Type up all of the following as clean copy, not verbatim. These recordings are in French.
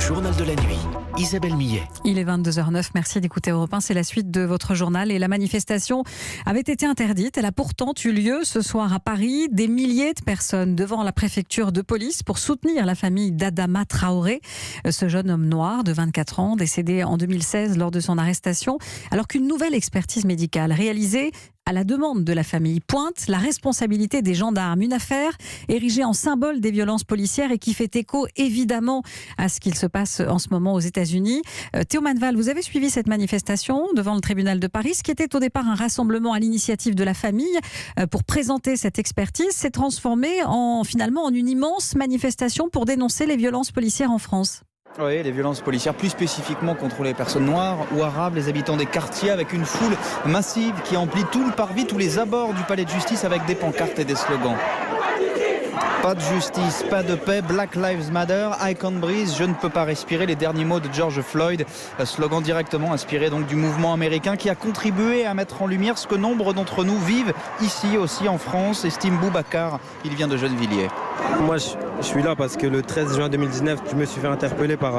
journal de la nuit. Isabelle Millet. Il est 22h09, merci d'écouter Europe 1, c'est la suite de votre journal. Et la manifestation avait été interdite, elle a pourtant eu lieu ce soir à Paris. Des milliers de personnes devant la préfecture de police pour soutenir la famille d'Adama Traoré, ce jeune homme noir de 24 ans, décédé en 2016 lors de son arrestation, alors qu'une nouvelle expertise médicale réalisée à la demande de la famille pointe la responsabilité des gendarmes. Une affaire érigée en symbole des violences policières et qui fait écho évidemment à ce qu'il se passe en ce moment aux États-Unis. Théo Manval, vous avez suivi cette manifestation devant le tribunal de Paris. Ce qui était au départ un rassemblement à l'initiative de la famille pour présenter cette expertise s'est transformé finalement en une immense manifestation pour dénoncer les violences policières en France. Oui, les violences policières, plus spécifiquement contre les personnes noires ou arabes, les habitants des quartiers, avec une foule massive qui emplit tout le parvis, tous les abords du palais de justice avec des pancartes et des slogans. Pas de justice, pas de paix, Black Lives Matter, I can't breathe, je ne peux pas respirer, les derniers mots de George Floyd, slogan directement inspiré donc du mouvement américain qui a contribué à mettre en lumière ce que nombre d'entre nous vivent ici aussi en France, estime Boubacar, il vient de Gennevilliers. Moi je suis là parce que le 13 juin 2019 je me suis fait interpeller par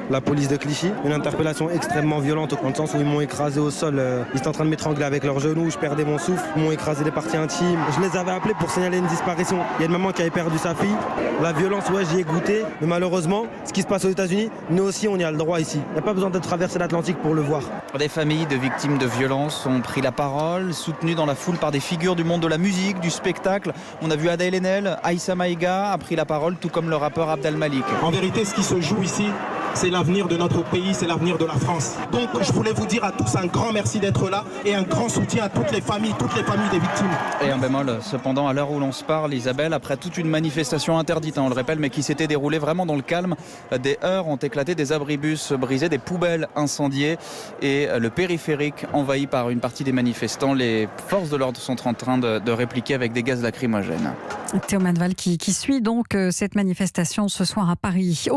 la police de Clichy. Une interpellation extrêmement violente dans le sens où ils m'ont écrasé au sol, ils étaient en train de m'étrangler avec leurs genoux, je perdais mon souffle, ils m'ont écrasé les parties intimes. Je les avais appelés pour signaler une disparition. Il y a une maman qui avait perdu sa fille. La violence, ouais, j'y ai goûté, mais malheureusement ce qui se passe aux États-Unis, nous aussi on y a le droit ici. Il n'y a pas besoin de traverser l'Atlantique pour le voir. Des familles de victimes de violences ont pris la parole, soutenues dans la foule par des figures du monde de la musique, du spectacle. On a vu Adèle Haenel, Aïssa Maïga a pris la parole, tout comme le rappeur Abdel Malik. En vérité, ce qui se joue ici, c'est l'avenir de notre pays, c'est l'avenir de la France. Donc je voulais vous dire à tous un grand merci d'être là et un grand soutien à toutes les familles des victimes. Et un bémol, cependant, à l'heure où l'on se parle, Isabelle, après toute une manifestation interdite, on le rappelle, mais qui s'était déroulée vraiment dans le calme, des heurts ont éclaté, des abribus brisés, des poubelles incendiées et le périphérique envahi par une partie des manifestants. Les forces de l'ordre sont en train de répliquer avec des gaz lacrymogènes. Théo Manval qui suit donc cette manifestation ce soir à Paris.